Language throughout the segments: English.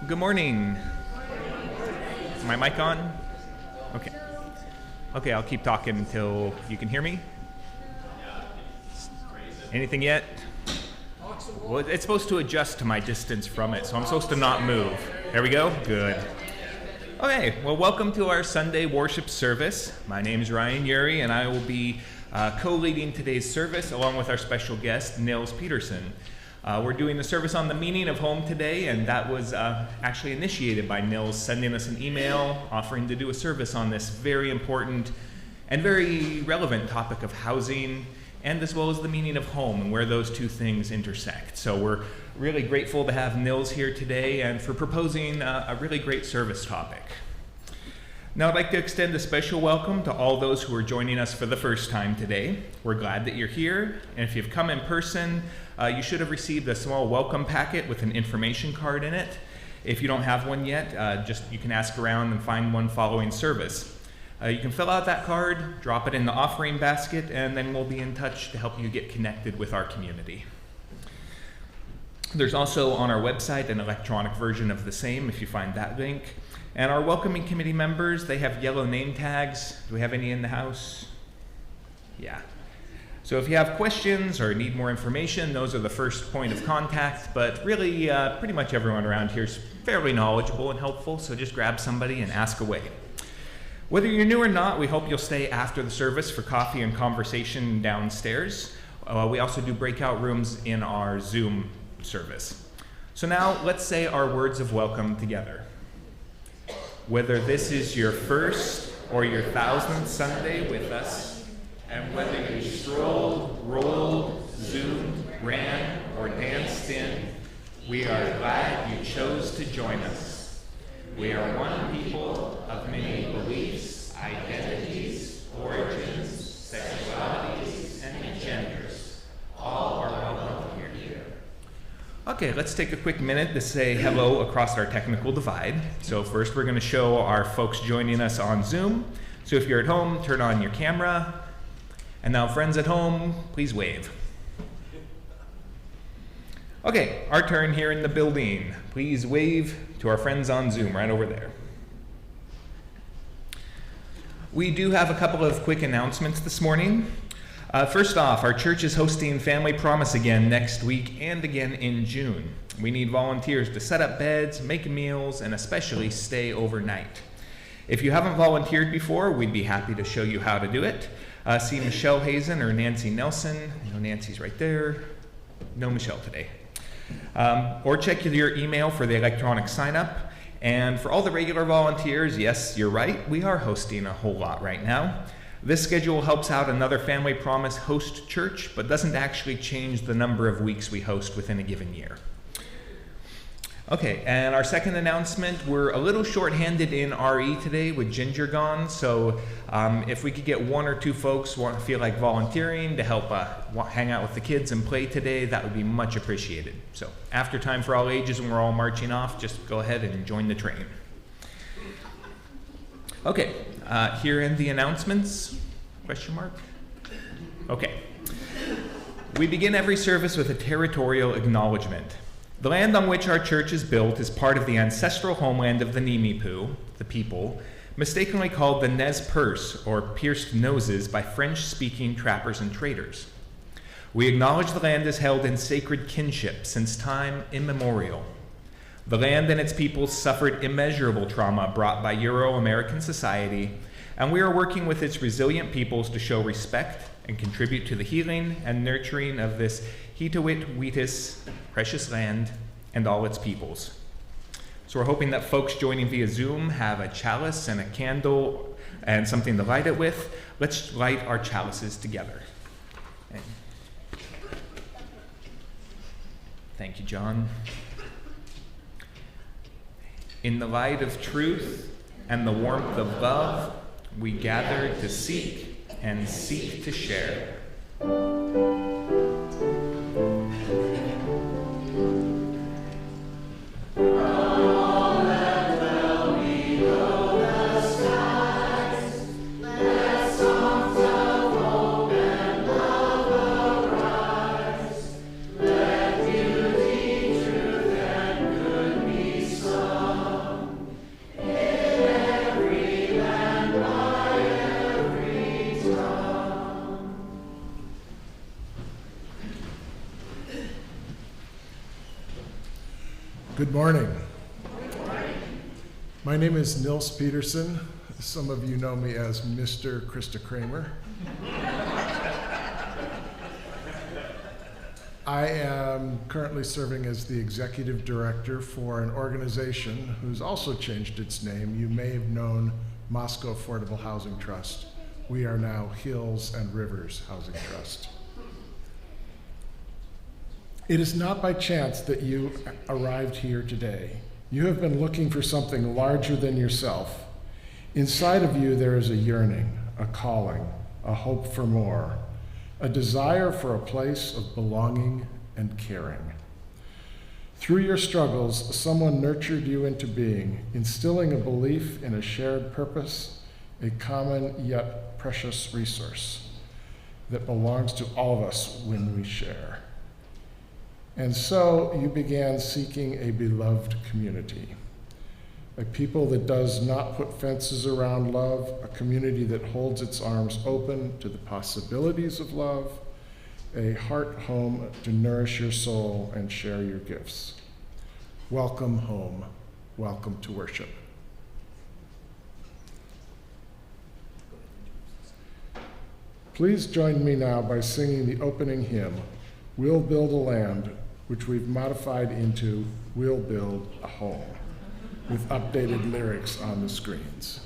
Good morning. Is my mic on? Okay. Okay, I'll keep talking until you can hear me. Anything yet? Well, it's supposed to adjust to my distance from it, so I'm supposed to not move. There we go. Good. Okay, well, welcome to our Sunday worship service. My name is Ryan Yuri, and I will be co-leading today's service along with our special guest, Nils Peterson. We're doing the service on the meaning of home today, and that was actually initiated by Nils sending us an email offering to do a service on this very important and very relevant topic of housing, and as well as the meaning of home and where those two things intersect. So we're really grateful to have Nils here today and for proposing a really great service topic. Now I'd like to extend a special welcome to all those who are joining us for the first time today. We're glad that you're here, and if you've come in person, you should have received a small welcome packet with an information card in it. If you don't have one yet, you can ask around and find one following service. You can fill out that card, drop it in the offering basket, and then we'll be in touch to help you get connected with our community. There's also on our website an electronic version of the same if you find that link. And our welcoming committee members, they have yellow name tags. Do we have any in the house? Yeah. So if you have questions or need more information, those are the first point of contact. But really, pretty much everyone around here is fairly knowledgeable and helpful, so just grab somebody and ask away. Whether you're new or not, we hope you'll stay after the service for coffee and conversation downstairs. We also do breakout rooms in our Zoom service. So now let's say our words of welcome together. Whether this is your first or your 1000th Sunday with us, and whether you strolled, rolled, zoomed, ran, or danced in, we are glad you chose to join us. We are one people of many beliefs, identities, origins, sexualities, and genders. All are welcome here. Okay, let's take a quick minute to say hello across our technical divide. So first we're going to show our folks joining us on Zoom. So if you're at home, turn on your camera. And now friends at home, please wave. Okay, our turn here in the building. Please wave to our friends on Zoom right over there. We do have a couple of quick announcements this morning. First off, our church is hosting Family Promise again next week and again in June. We need volunteers to set up beds, make meals, and especially stay overnight. If you haven't volunteered before, we'd be happy to show you how to do it. See Michelle Hazen or Nancy Nelson. I know Nancy's right there. No Michelle today. Or check your email for the electronic sign-up. And for all the regular volunteers, yes, you're right, we are hosting a whole lot right now. This schedule helps out another Family Promise host church, but doesn't actually change the number of weeks we host within a given year. Okay, and our second announcement, we're a little short-handed in RE today with Ginger gone, so if we could get one or two folks who feel like volunteering to help hang out with the kids and play today, that would be much appreciated. So after time for all ages when we're all marching off, just go ahead and join the train. Okay, here in the announcements, question mark? Okay. We begin every service with a territorial acknowledgement. The land on which our church is built is part of the ancestral homeland of the Nimipu, the people, mistakenly called the Nez Perce, or pierced noses, by French-speaking trappers and traders. We acknowledge the land is held in sacred kinship since time immemorial. The land and its people suffered immeasurable trauma brought by Euro-American society, and we are working with its resilient peoples to show respect and contribute to the healing and nurturing of this Hitawit Wheatus, precious land, and all its peoples. So we're hoping that folks joining via Zoom have a chalice and a candle and something to light it with. Let's light our chalices together. Thank you, John. In the light of truth and the warmth of love, we gather to seek and seek to share. Let beauty, truth, and good be so. Good morning. My name is Nils Peterson. Some of you know me as Mr. Krista Kramer. I am currently serving as the executive director for an organization who's also changed its name. You may have known Moscow Affordable Housing Trust. We are now Hills and Rivers Housing Trust. It is not by chance that you arrived here today. You have been looking for something larger than yourself. Inside of you, there is a yearning, a calling, a hope for more, a desire for a place of belonging and caring. Through your struggles, someone nurtured you into being, instilling a belief in a shared purpose, a common yet precious resource that belongs to all of us when we share. And so you began seeking a beloved community, a people that does not put fences around love, a community that holds its arms open to the possibilities of love, a heart home to nourish your soul and share your gifts. Welcome home. Welcome to worship. Please join me now by singing the opening hymn, We'll Build a Land, which we've modified into We'll Build a Home, with updated lyrics on the screens.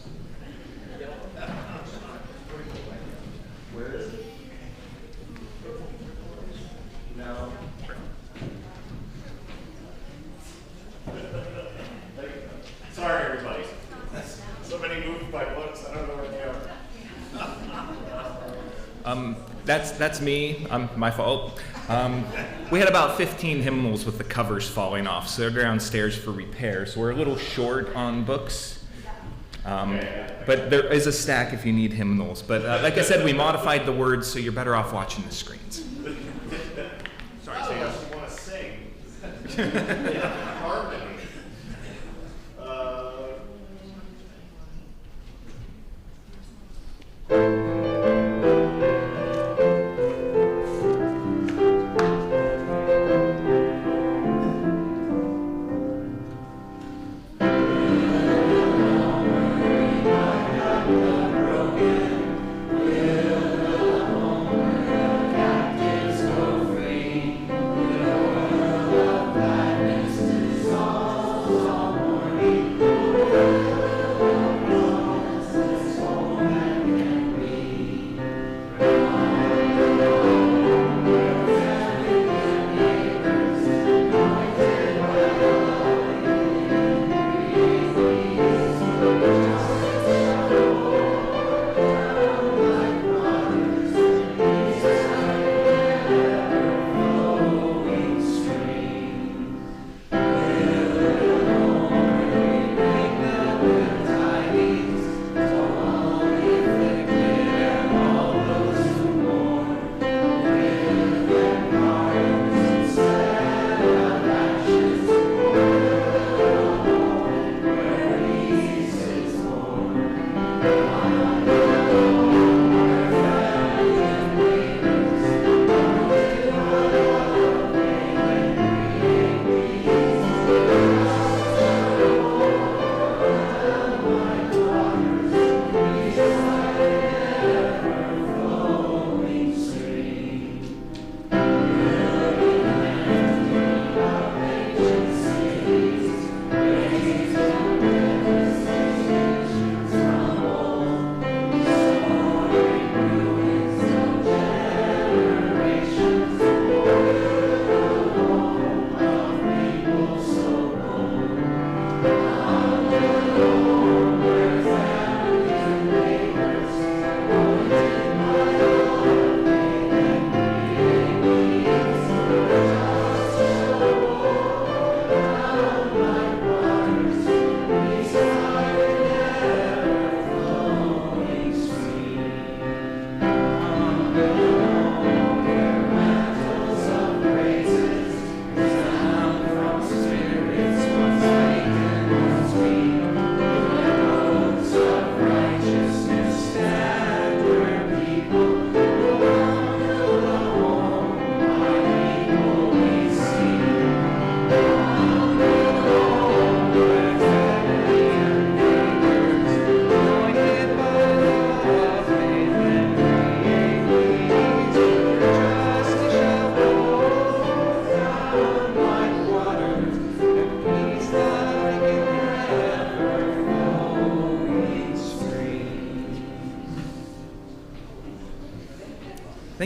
No. Sorry, everybody. So many moved by books, I don't know where they are. That's me. My fault. We had about 15 hymnals with the covers falling off, so they're downstairs for repair. So we're a little short on books, but there is a stack if you need hymnals. But like I said, we modified the words, so you're better off watching the screens. Sorry, Sam. You want to sing? Harmony. Captives go free, the world of gladness.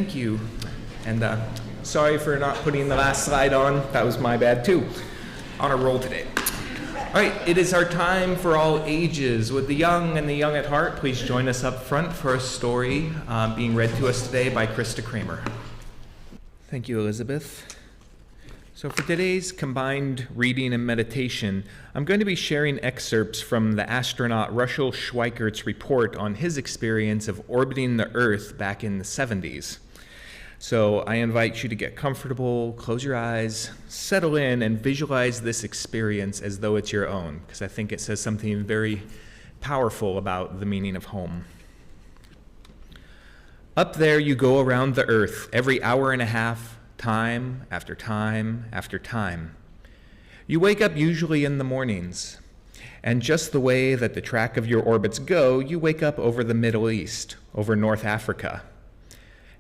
thank you. And sorry for not putting the last slide on. That was my bad too. On a roll today. All right, it is our time for all ages. Would the young and the young at heart please join us up front for a story being read to us today by Krista Kramer. Thank you, Elizabeth. So for today's combined reading and meditation, I'm going to be sharing excerpts from the astronaut Russell Schweikert's report on his experience of orbiting the Earth back in the 70s. So I invite you to get comfortable, close your eyes, settle in, and visualize this experience as though it's your own, because I think it says something very powerful about the meaning of home. Up there you go around the Earth every hour and a half, time after time after time. You wake up usually in the mornings, and just the way that the track of your orbits go, you wake up over the Middle East, over North Africa.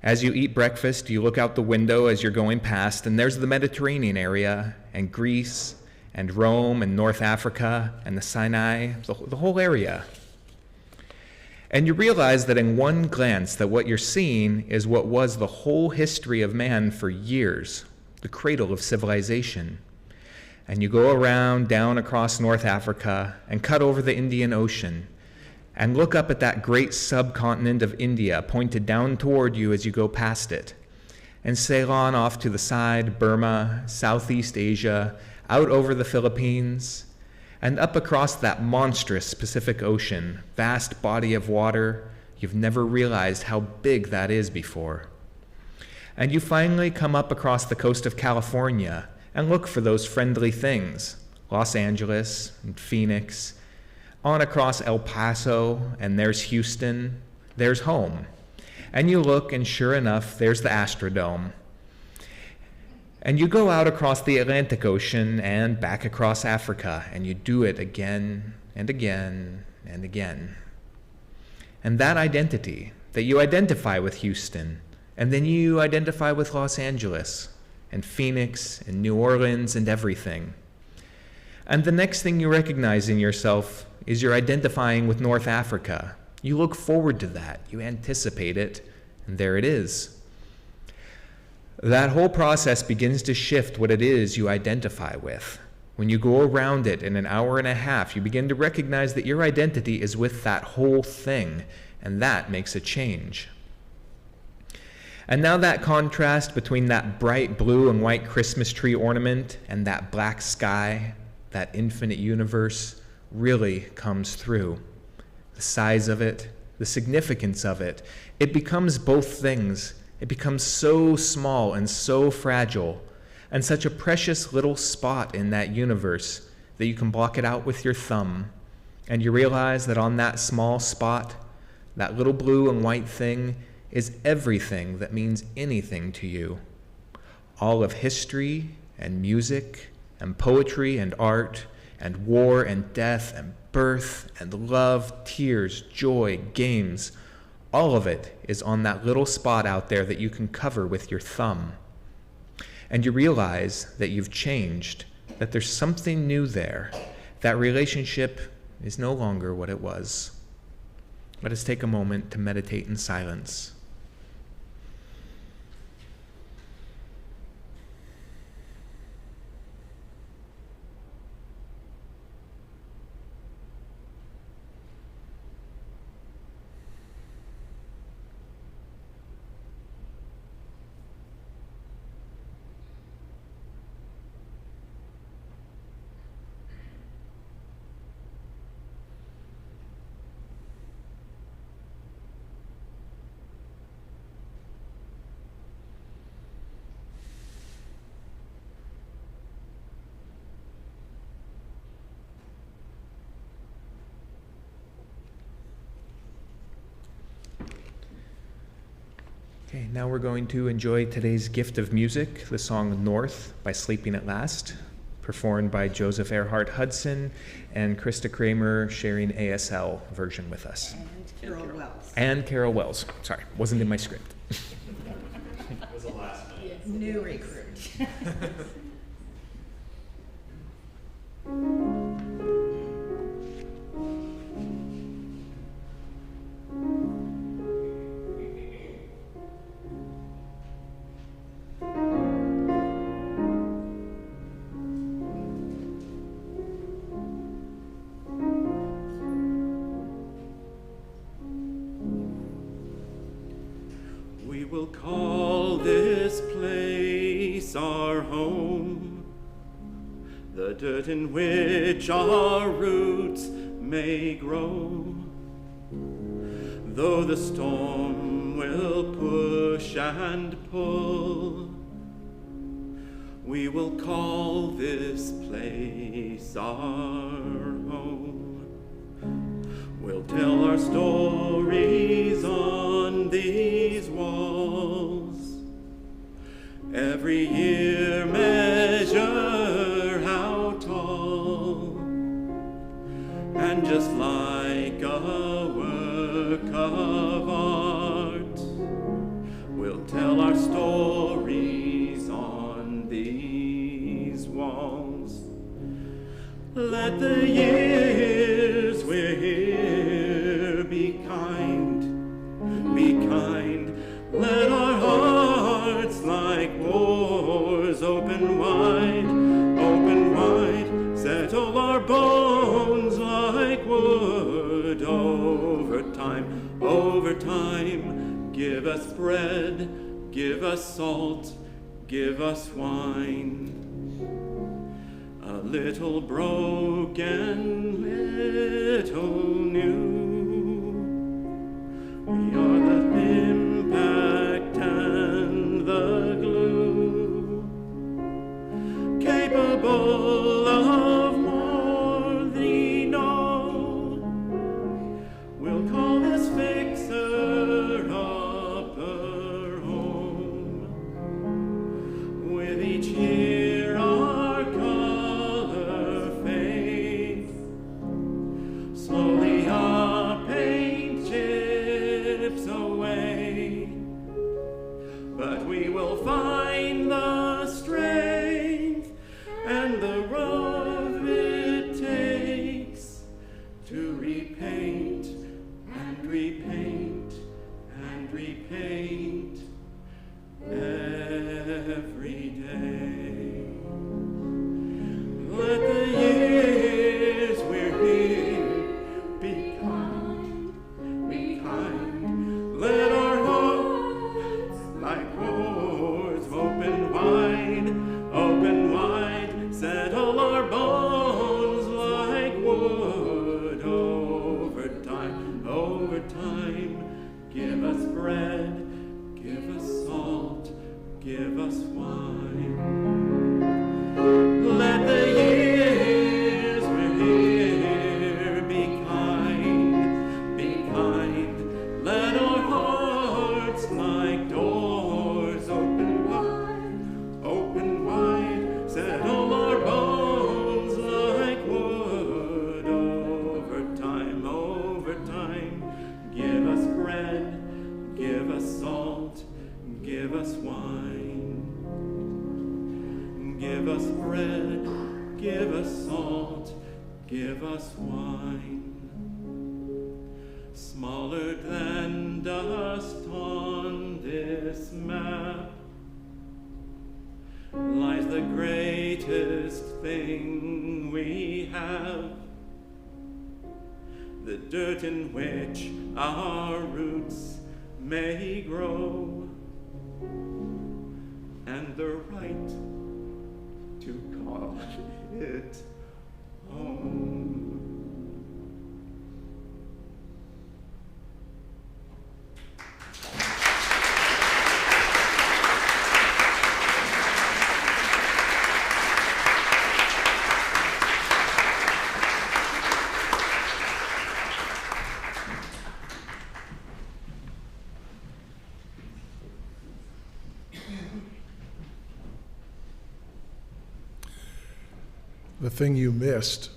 As you eat breakfast, you look out the window as you're going past, and there's the Mediterranean area, and Greece, and Rome, and North Africa, and the Sinai, the whole area. And you realize that in one glance that what you're seeing is what was the whole history of man for years, the cradle of civilization. And you go around down across North Africa and cut over the Indian Ocean and look up at that great subcontinent of India pointed down toward you as you go past it, and sail on off to the side, Burma, Southeast Asia, out over the Philippines, and up across that monstrous Pacific Ocean, vast body of water. You've never realized how big that is before. And you finally come up across the coast of California and look for those friendly things, Los Angeles and Phoenix, on across El Paso, and there's Houston, there's home. And you look, and sure enough, there's the Astrodome. And you go out across the Atlantic Ocean and back across Africa, and you do it again and again and again. And that identity, that you identify with Houston, and then you identify with Los Angeles, and Phoenix, and New Orleans, and everything. And the next thing you recognize in yourself is you're identifying with North Africa. You look forward to that, you anticipate it, and there it is. That whole process begins to shift what it is you identify with. When you go around it in an hour and a half, you begin to recognize that your identity is with that whole thing, and that makes a change. And now that contrast between that bright blue and white Christmas tree ornament and that black sky, that infinite universe, really comes through. The size of it, the significance of it, it becomes both things. It becomes so small and so fragile, and such a precious little spot in that universe that you can block it out with your thumb, and you realize that on that small spot, that little blue and white thing is everything that means anything to you. All of history and music and poetry and art and war and death and birth and love, tears, joy, games, all of it is on that little spot out there that you can cover with your thumb. And you realize that you've changed, that there's something new there. That relationship is no longer what it was. Let us take a moment to meditate in silence. Okay, now we're going to enjoy today's gift of music, the song North by Sleeping at Last, performed by Joseph Earhart Hudson and Krista Kramer sharing ASL version with us. And Carol Wells. Sorry, wasn't in my script. It was a last minute. New recruit. dirt in which our roots may grow. Though the storm will push and pull, we will call this place our home. We'll tell our stories on these walls. Every year measure how tall, and just like a work of art, we'll tell our stories on these walls. Let the years we're here be kind, be kind. Let our hearts like doors open wide, settle our bones like wood over time, give us bread, give us salt, give us wine. A little broken, little new, we are the impact and the glue, capable of more than know. We'll call this fixer-upper home. With each year our color fades, slowly our paint chips away, but we will find the strength and the love it takes to repaint and repaint and repaint every day. Let the years we're here be kind, be kind. Let our hearts like doors open wide, settle our bones like wood over time. Give us bread, give us salt, give us wine. Let the years we're here be kind, be kind. Let our hearts like doors open wide, settle our bones like wood over time. Give us bread, give us salt, give us wine. Give us bread, give us salt, give us wine. Smaller than dust on this map lies the greatest thing we have, the dirt in which our roots may grow, and the right to call it home. The thing you missed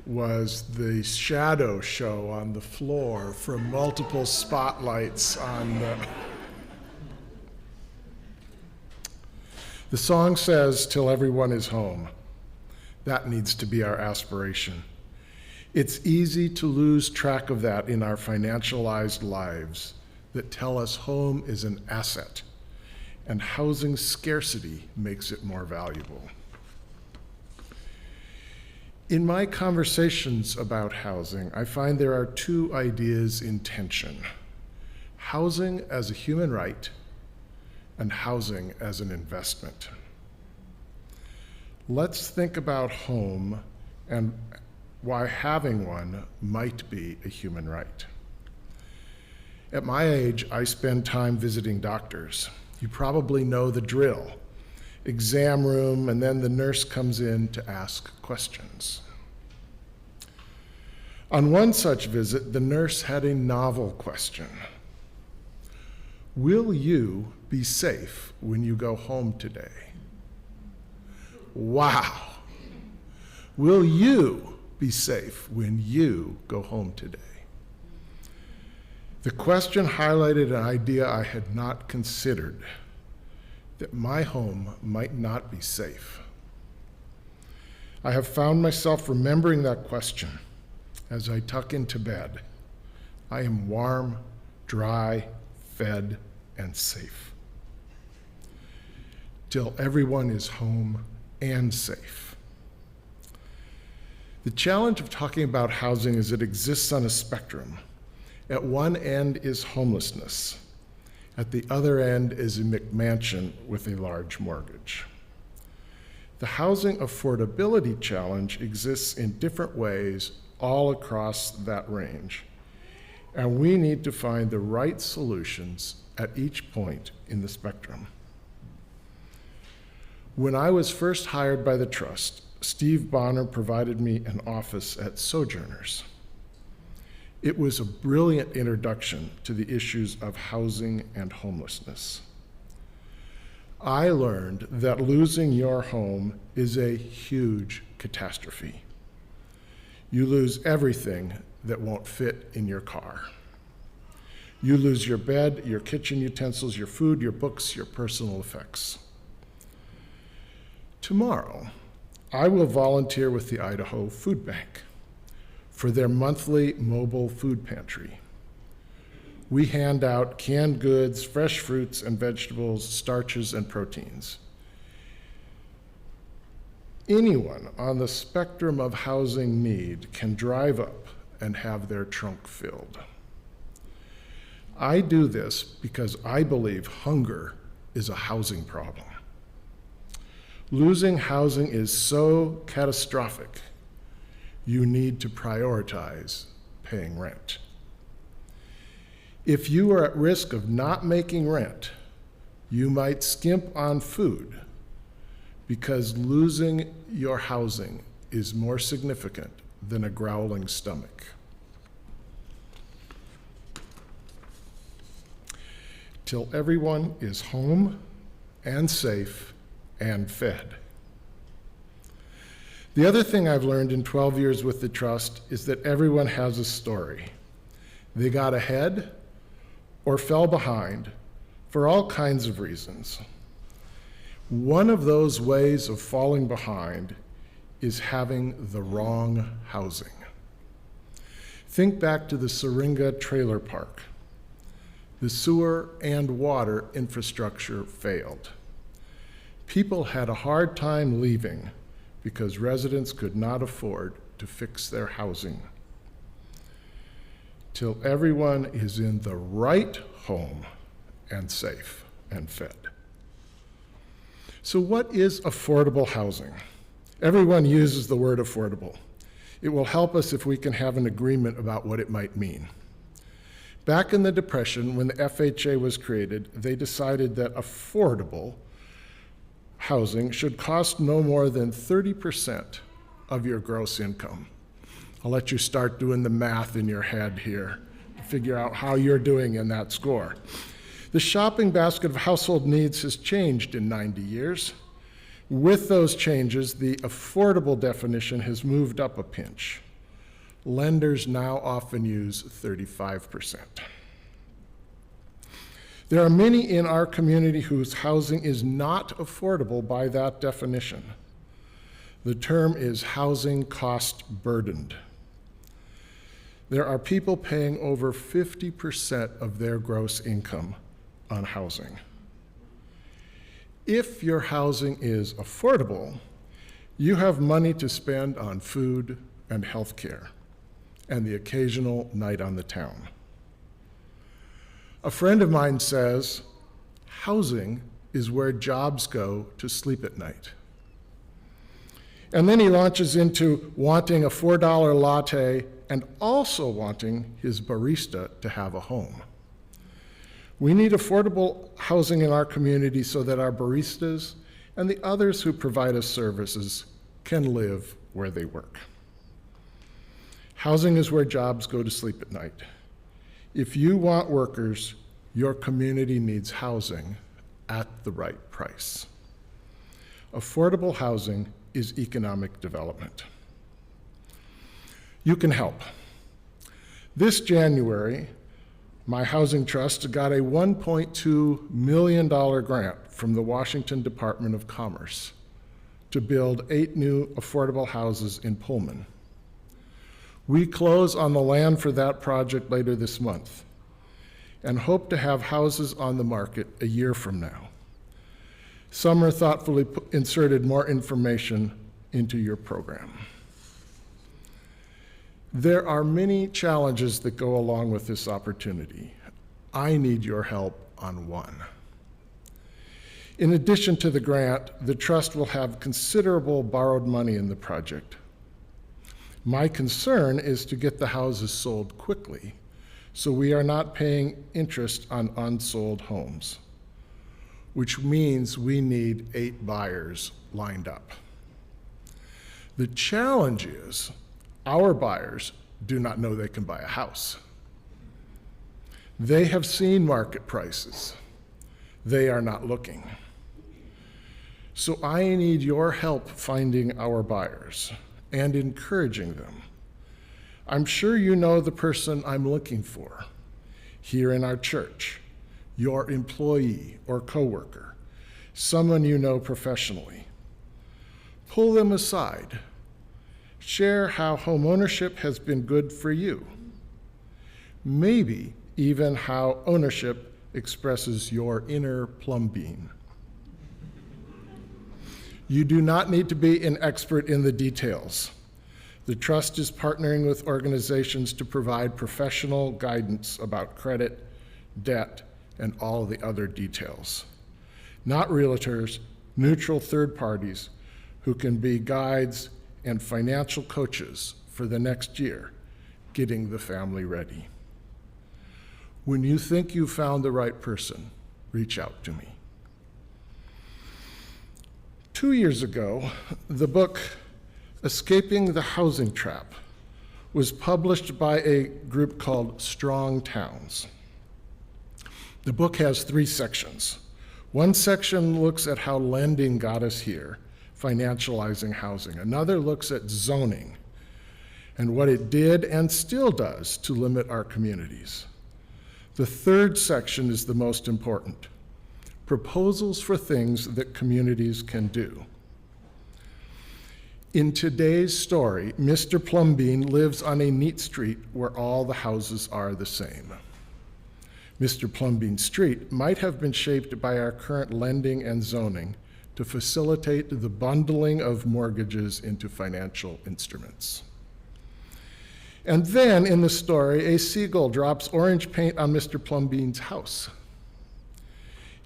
was the shadow show on the floor from multiple spotlights on the song says, "Till everyone is home." That needs to be our aspiration. It's easy to lose track of that in our financialized lives that tell us home is an asset, and housing scarcity makes it more valuable. In my conversations about housing, I find there are two ideas in tension: housing as a human right and housing as an investment. let's think about home and why having one might be a human right. At my age, I spend time visiting doctors. You probably know the drill. Exam room, and then the nurse comes in to ask questions. On one such visit, the nurse had a novel question. Will you be safe when you go home today? Wow. Will you be safe when you go home today? The question highlighted an idea I had not considered, that my home might not be safe. I have found myself remembering that question as I tuck into bed. I am warm, dry, fed, and safe. Till everyone is home and safe. The challenge of talking about housing is it exists on a spectrum. At one end is homelessness. At the other end is a McMansion with a large mortgage. The housing affordability challenge exists in different ways all across that range, and we need to find the right solutions at each point in the spectrum. When I was first hired by the Trust, Steve Bonner provided me an office at Sojourners. It was a brilliant introduction to the issues of housing and homelessness. I learned that losing your home is a huge catastrophe. You lose everything that won't fit in your car. You lose your bed, your kitchen utensils, your food, your books, your personal effects. Tomorrow, I will volunteer with the Idaho Food Bank for their monthly mobile food pantry. We hand out canned goods, fresh fruits and vegetables, starches and proteins. Anyone on the spectrum of housing need can drive up and have their trunk filled. I do this because I believe hunger is a housing problem. Losing housing is so catastrophic, you need to prioritize paying rent. If you are at risk of not making rent, you might skimp on food because losing your housing is more significant than a growling stomach. Till everyone is home and safe and fed. The other thing I've learned in 12 years with the Trust is that everyone has a story. They got ahead or fell behind for all kinds of reasons. One of those ways of falling behind is having the wrong housing. Think back to the Syringa trailer park. The sewer and water infrastructure failed. People had a hard time leaving because residents could not afford to fix their housing. Till everyone is in the right home and safe and fed. So what is affordable housing? Everyone uses the word affordable. It will help us if we can have an agreement about what it might mean. Back in the Depression, when the FHA was created, they decided that affordable housing should cost no more than 30% of your gross income. I'll let you start doing the math in your head here to figure out how you're doing in that score. The shopping basket of household needs has changed in 90 years. With those changes, the affordable definition has moved up a pinch. Lenders now often use 35%. There are many in our community whose housing is not affordable by that definition. The term is housing cost burdened. There are people paying over 50% of their gross income on housing. If your housing is affordable, you have money to spend on food and health care and the occasional night on the town. A friend of mine says, housing is where jobs go to sleep at night. And then he launches into wanting a $4 latte and also wanting his barista to have a home. We need affordable housing in our community so that our baristas and the others who provide us services can live where they work. Housing is where jobs go to sleep at night. If you want workers, your community needs housing at the right price. Affordable housing is economic development. You can help. This January, my housing trust got a $1.2 million grant from the Washington Department of Commerce to build 8 new affordable houses in Pullman. We close on the land for that project later this month and hope to have houses on the market a year from now. Summer thoughtfully inserted more information into your program. There are many challenges that go along with this opportunity. I need your help on one. In addition to the grant, the trust will have considerable borrowed money in the project. My concern is to get the houses sold quickly, so we are not paying interest on unsold homes, which means we need 8 buyers lined up. The challenge is our buyers do not know they can buy a house. They have seen market prices. They are not looking. So I need your help finding our buyers and encouraging them. I'm sure you know the person I'm looking for here in our church, your employee or coworker, someone you know professionally. Pull them aside. Share how homeownership has been good for you. Maybe even how ownership expresses your inner plum bean. You do not need to be an expert in the details. The trust is partnering with organizations to provide professional guidance about credit, debt, and all the other details. Not realtors, neutral third parties who can be guides and financial coaches for the next year, getting the family ready. When you think you've found the right person, reach out to me. 2 years ago, the book Escaping the Housing Trap was published by a group called Strong Towns. The book has 3 sections. One section looks at how lending got us here, financializing housing. Another looks at zoning and what it did and still does to limit our communities. The third section is the most important: proposals for things that communities can do. In today's story, Mr. Plumbean lives on a neat street where all the houses are the same. Mr. Plumbean Street might have been shaped by our current lending and zoning to facilitate the bundling of mortgages into financial instruments. And then in the story, a seagull drops orange paint on Mr. Plumbean's house.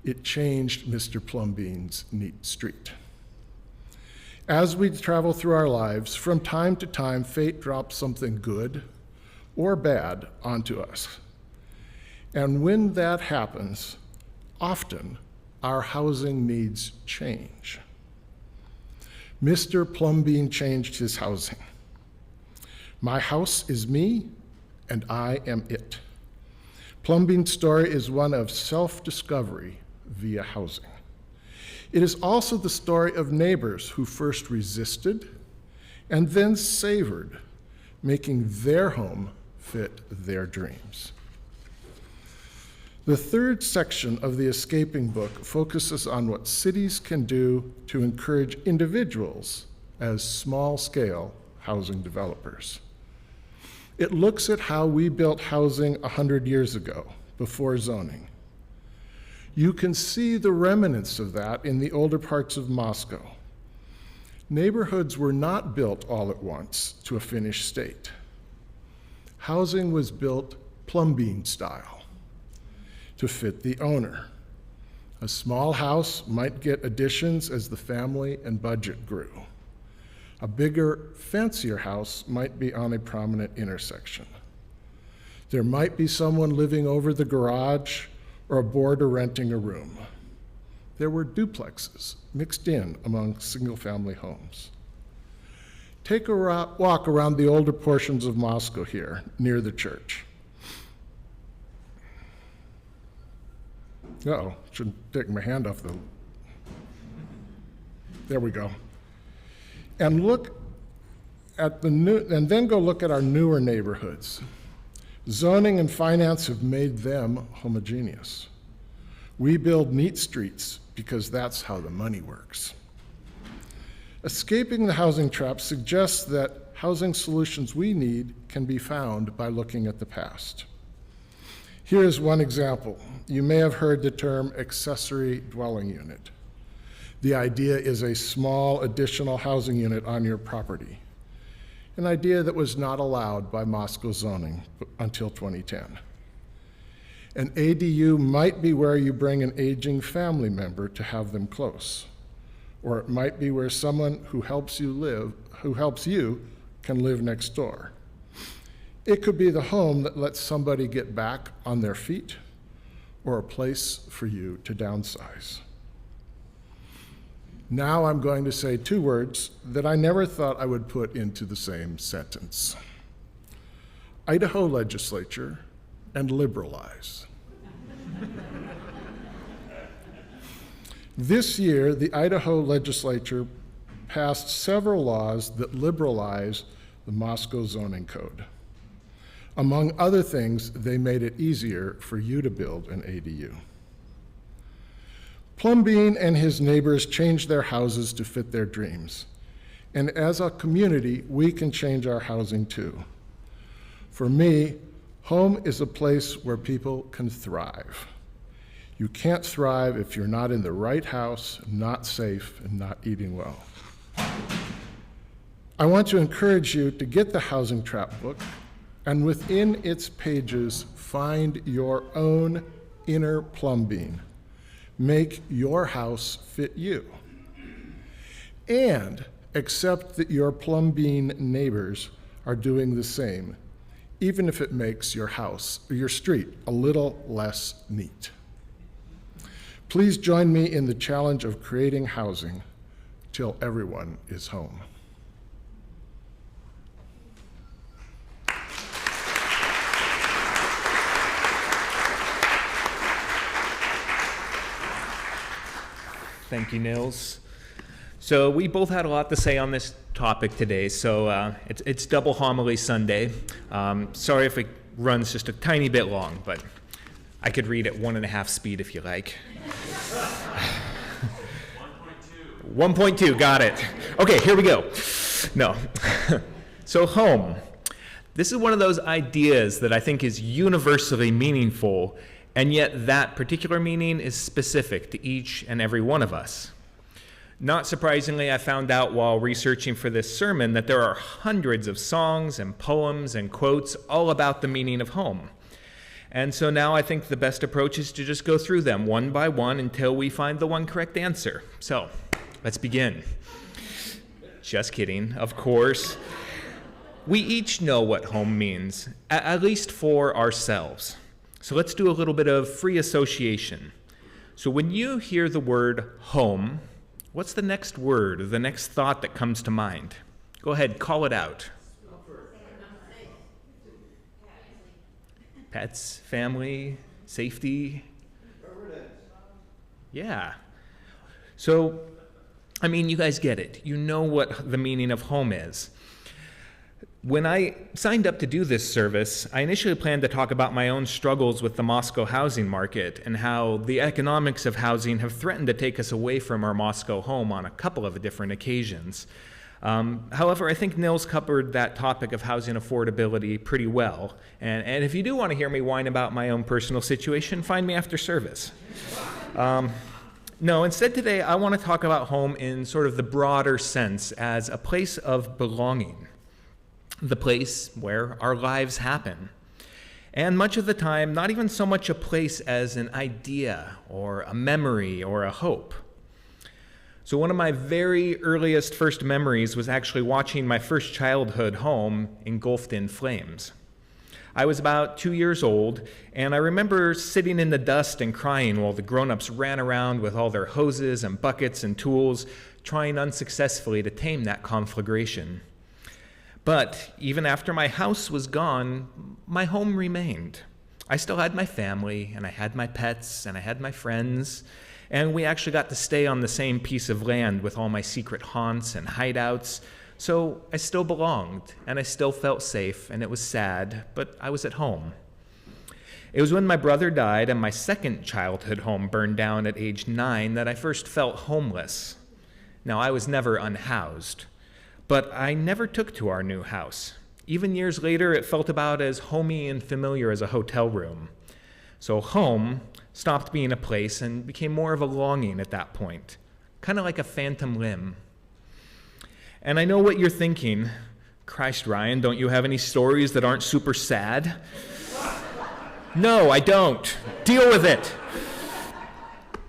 It changed Mr. Plumbean's neat street. As we travel through our lives, from time to time, fate drops something good or bad onto us. And when that happens, often our housing needs change. Mr. Plumbean changed his housing. My house is me, and I am it. Plumbean's story is one of self-discovery via housing. It is also the story of neighbors who first resisted and then savored, making their home fit their dreams. The third section of the Escaping book focuses on what cities can do to encourage individuals as small-scale housing developers. It looks at how we built housing 100 years ago, before zoning. You can see the remnants of that in the older parts of Moscow. Neighborhoods were not built all at once to a finished state. Housing was built Plumbean style, to fit the owner. A small house might get additions as the family and budget grew. A bigger, fancier house might be on a prominent intersection. There might be someone living over the garage or a boarder renting a room. There were duplexes mixed in among single-family homes. Take a walk around the older portions of Moscow here, near the church. Uh-oh, shouldn't take my hand off the... There we go. And look at and then go look at our newer neighborhoods. Zoning and finance have made them homogeneous. We build neat streets because that's how the money works. Escaping the housing trap suggests that housing solutions we need can be found by looking at the past. Here's one example. You may have heard the term accessory dwelling unit. The idea is a small additional housing unit on your property, an idea that was not allowed by Moscow zoning until 2010. An ADU might be where you bring an aging family member to have them close, or it might be where someone who helps you can live next door. It could be the home that lets somebody get back on their feet, or a place for you to downsize. Now I'm going to say two words that I never thought I would put into the same sentence. Idaho legislature and liberalize. This year, the Idaho legislature passed several laws that liberalize the Moscow zoning code. Among other things, they made it easier for you to build an ADU. Plumbean and his neighbors changed their houses to fit their dreams. And as a community, we can change our housing too. For me, home is a place where people can thrive. You can't thrive if you're not in the right house, not safe, and not eating well. I want to encourage you to get the Housing Trap book, and within its pages, find your own inner Plumbean. Make your house fit you. And accept that your Plumbean neighbors are doing the same, even if it makes your house or your street a little less neat. Please join me in the challenge of creating housing till everyone is home. Thank you, Nils. So we both had a lot to say on this topic today, so it's double homily Sunday. Sorry if it runs just a tiny bit long, but I could read at 1.5 speed if you like. 1.2, got it. Okay, here we go. No. So home. This is one of those ideas that I think is universally meaningful, and yet that particular meaning is specific to each and every one of us. Not surprisingly, I found out while researching for this sermon that there are hundreds of songs and poems and quotes all about the meaning of home. And so now I think the best approach is to just go through them one by one until we find the one correct answer. So let's begin. Just kidding, of course. We each know what home means, at least for ourselves. So let's do a little bit of free association. So when you hear the word home, what's the next word or the next thought that comes to mind? Go ahead, call it out. Pets, family, safety. Yeah. So, I mean, you guys get it. You know what the meaning of home is. When I signed up to do this service, I initially planned to talk about my own struggles with the Moscow housing market and how the economics of housing have threatened to take us away from our Moscow home on a couple of different occasions. However, I think Nils covered that topic of housing affordability pretty well. And if you do want to hear me whine about my own personal situation, find me after service. No, instead today I want to talk about home in sort of the broader sense as a place of belonging. The place where our lives happen. And much of the time, not even so much a place as an idea or a memory or a hope. So one of my very earliest first memories was actually watching my first childhood home engulfed in flames. I was about 2 years old, and I remember sitting in the dust and crying while the grown-ups ran around with all their hoses and buckets and tools, trying unsuccessfully to tame that conflagration. But even after my house was gone, my home remained. I still had my family, and I had my pets, and I had my friends, and we actually got to stay on the same piece of land with all my secret haunts and hideouts. So I still belonged, and I still felt safe, and it was sad, but I was at home. It was when my brother died and my second childhood home burned down at age 9 that I first felt homeless. Now, I was never unhoused, but I never took to our new house. Even years later, it felt about as homey and familiar as a hotel room. So home stopped being a place and became more of a longing at that point, kind of like a phantom limb. And I know what you're thinking. Christ, Ryan, don't you have any stories that aren't super sad? No, I don't. Deal with it.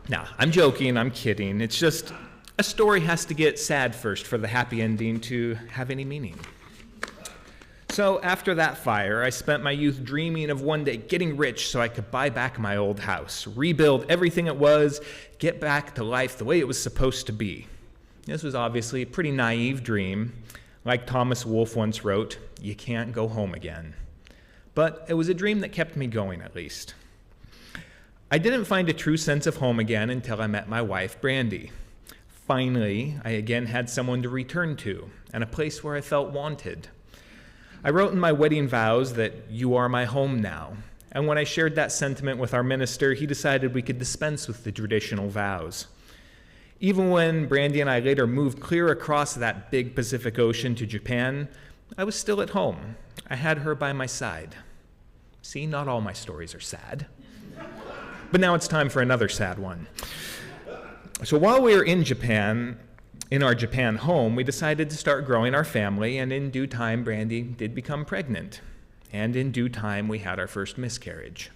Now, I'm joking, I'm kidding. It's just a story has to get sad first for the happy ending to have any meaning. So after that fire, I spent my youth dreaming of one day getting rich so I could buy back my old house, rebuild everything it was, get back to life the way it was supposed to be. This was obviously a pretty naive dream. Like Thomas Wolfe once wrote, you can't go home again. But it was a dream that kept me going, at least. I didn't find a true sense of home again until I met my wife, Brandy. Finally, I again had someone to return to, and a place where I felt wanted. I wrote in my wedding vows that you are my home now, and when I shared that sentiment with our minister, he decided we could dispense with the traditional vows. Even when Brandy and I later moved clear across that big Pacific Ocean to Japan, I was still at home. I had her by my side. See, not all my stories are sad. But now it's time for another sad one. So while we were in Japan, in our Japan home, we decided to start growing our family, and in due time, Brandy did become pregnant. And in due time, we had our first miscarriage.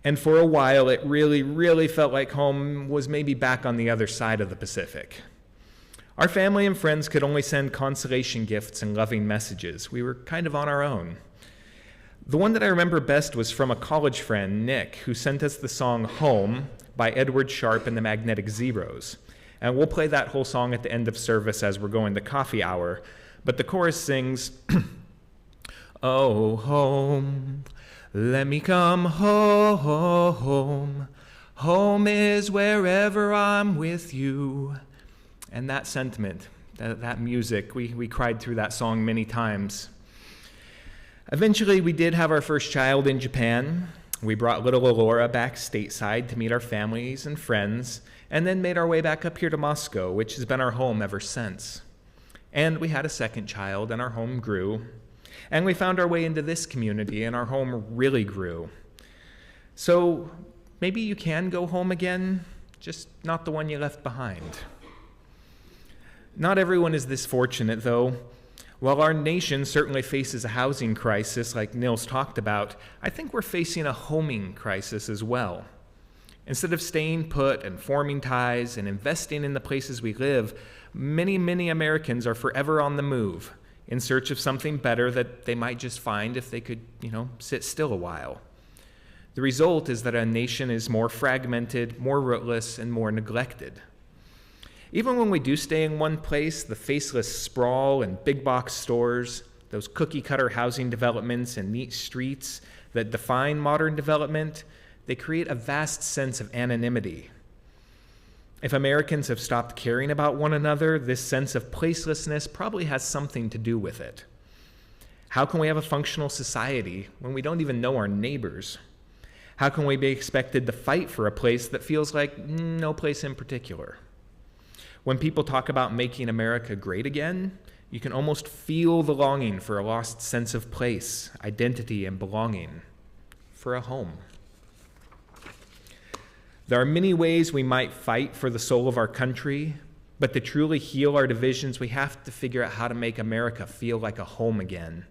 And for a while, it really, really felt like home was maybe back on the other side of the Pacific. Our family and friends could only send consolation gifts and loving messages. We were kind of on our own. The one that I remember best was from a college friend, Nick, who sent us the song Home by Edward Sharpe and the Magnetic Zeros. And we'll play that whole song at the end of service as we're going to coffee hour. But the chorus sings, oh, home, let me come home. Home is wherever I'm with you. And that sentiment, that music, we cried through that song many times. Eventually, we did have our first child in Japan. We brought little Alora back stateside to meet our families and friends, and then made our way back up here to Moscow, which has been our home ever since. And we had a second child, and our home grew. And we found our way into this community, and our home really grew. So maybe you can go home again, just not the one you left behind. Not everyone is this fortunate, though. While our nation certainly faces a housing crisis like Nils talked about, I think we're facing a homing crisis as well. Instead of staying put and forming ties and investing in the places we live, many, many Americans are forever on the move in search of something better that they might just find if they could, sit still a while. The result is that a nation is more fragmented, more rootless, and more neglected. Even when we do stay in one place, the faceless sprawl and big box stores, those cookie-cutter housing developments and neat streets that define modern development, they create a vast sense of anonymity. If Americans have stopped caring about one another, this sense of placelessness probably has something to do with it. How can we have a functional society when we don't even know our neighbors? How can we be expected to fight for a place that feels like no place in particular? When people talk about making America great again, you can almost feel the longing for a lost sense of place, identity, and belonging, for a home. There are many ways we might fight for the soul of our country, but to truly heal our divisions, we have to figure out how to make America feel like a home again,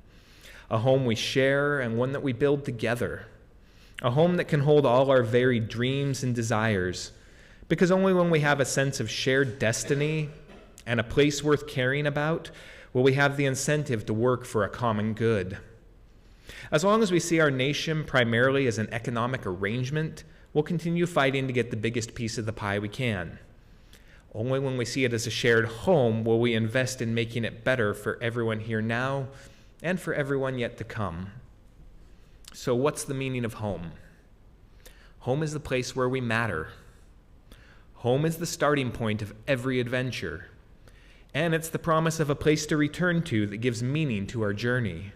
a home we share and one that we build together, a home that can hold all our varied dreams and desires, Because only when we have a sense of shared destiny and a place worth caring about will we have the incentive to work for a common good. As long as we see our nation primarily as an economic arrangement, we'll continue fighting to get the biggest piece of the pie we can. Only when we see it as a shared home will we invest in making it better for everyone here now and for everyone yet to come. So what's the meaning of home? Home is the place where we matter. Home is the starting point of every adventure, and it's the promise of a place to return to that gives meaning to our journey.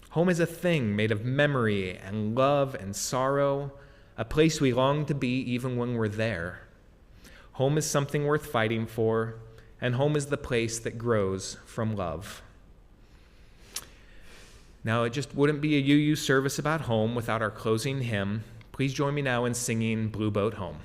Home is a thing made of memory and love and sorrow, a place we long to be even when we're there. Home is something worth fighting for, and home is the place that grows from love. Now, it just wouldn't be a UU service about home without our closing hymn. Please join me now in singing Blue Boat Home.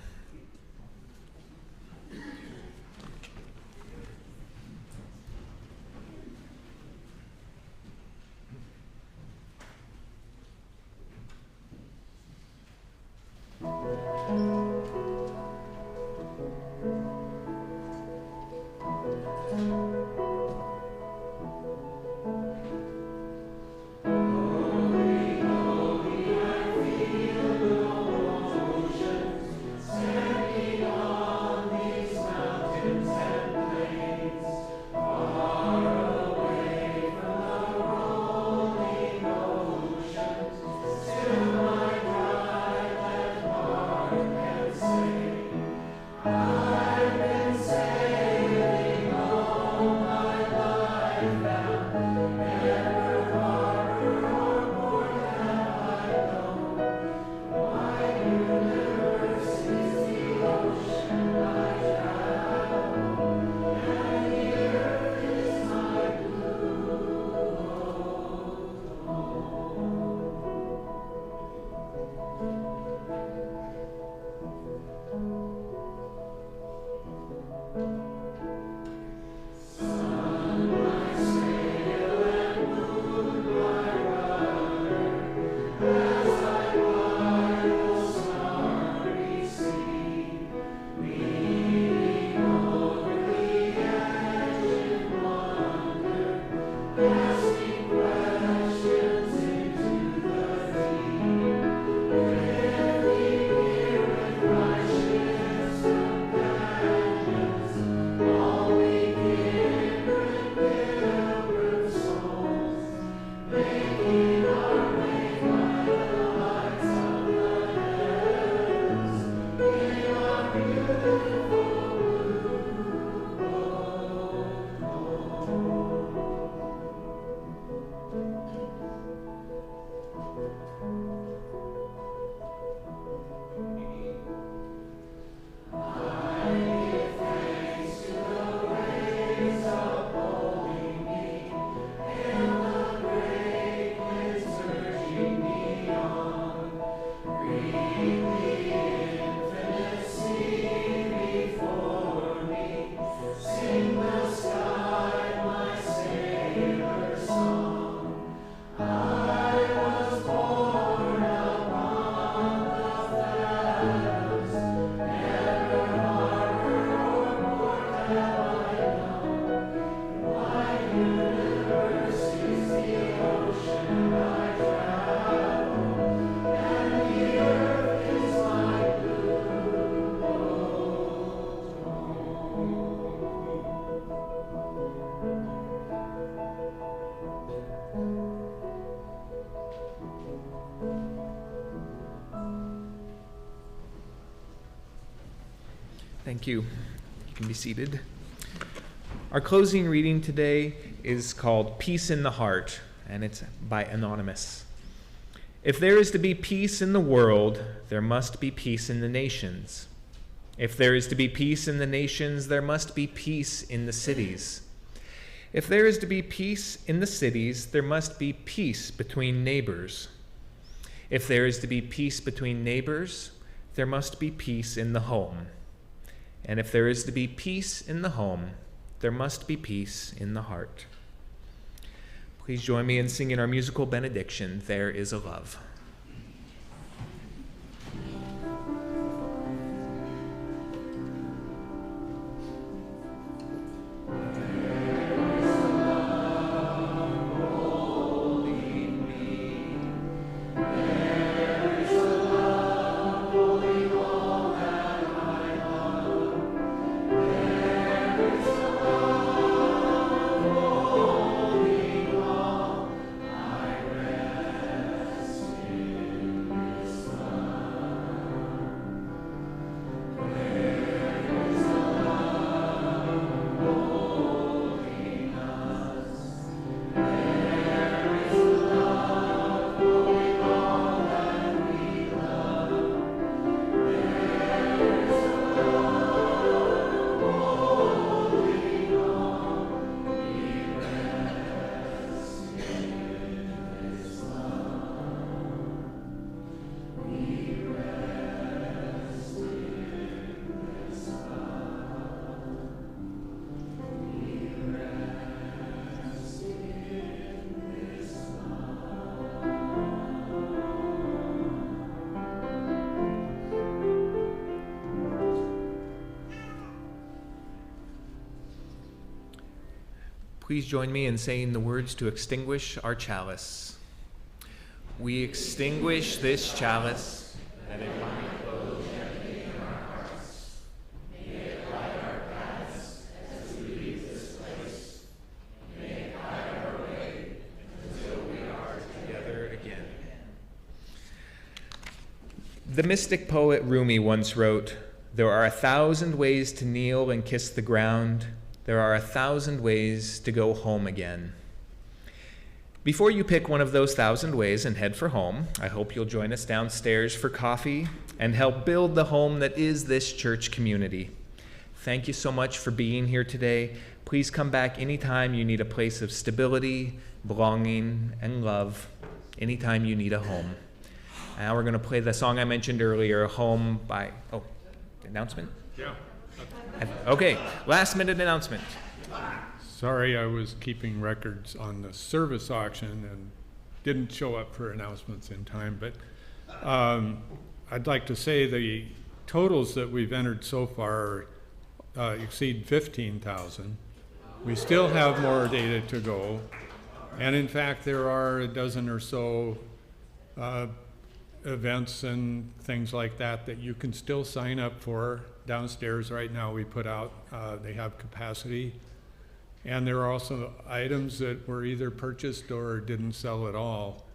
Thank you. You can be seated. Our closing reading today is called Peace in the Heart, and it's by Anonymous. If there is to be peace in the world, there must be peace in the nations. If there is to be peace in the nations, there must be peace in the cities. If there is to be peace in the cities, there must be peace between neighbors. If there is to be peace between neighbors, there must be peace in the home. And if there is to be peace in the home, there must be peace in the heart. Please join me in singing our musical benediction, There Is a Love. Please join me in saying the words to extinguish our chalice. We extinguish this chalice, that it might flow gently in our hearts. May it light our paths as we leave this place. May it guide our way until we are together again. The mystic poet Rumi once wrote, "There are 1,000 ways to kneel and kiss the ground. There are 1,000 ways to go home again." Before you pick one of those 1,000 ways and head for home, I hope you'll join us downstairs for coffee and help build the home that is this church community. Thank you so much for being here today. Please come back anytime you need a place of stability, belonging, and love, anytime you need a home. Now we're going to play the song I mentioned earlier, Home by, announcement? Yeah. Okay, last minute announcement. Sorry, I was keeping records on the service auction and didn't show up for announcements in time, but I'd like to say the totals that we've entered so far exceed 15,000. We still have more data to go, and in fact there are a dozen or so events and things like that you can still sign up for. Downstairs right now we put out, they have capacity. And there are also items that were either purchased or didn't sell at all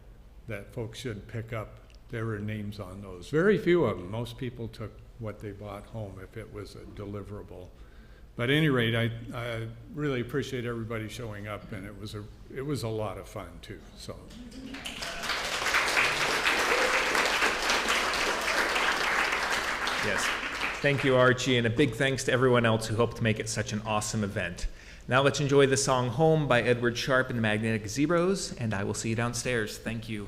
that folks should pick up. There were names on those. Very few of them. Most people took what they bought home if it was a deliverable. But at any rate, I really appreciate everybody showing up, and it was a lot of fun too. So. Yes. Thank you, Archie, and a big thanks to everyone else who helped make it such an awesome event. Now let's enjoy the song Home by Edward Sharpe and the Magnetic Zeros, and I will see you downstairs. Thank you.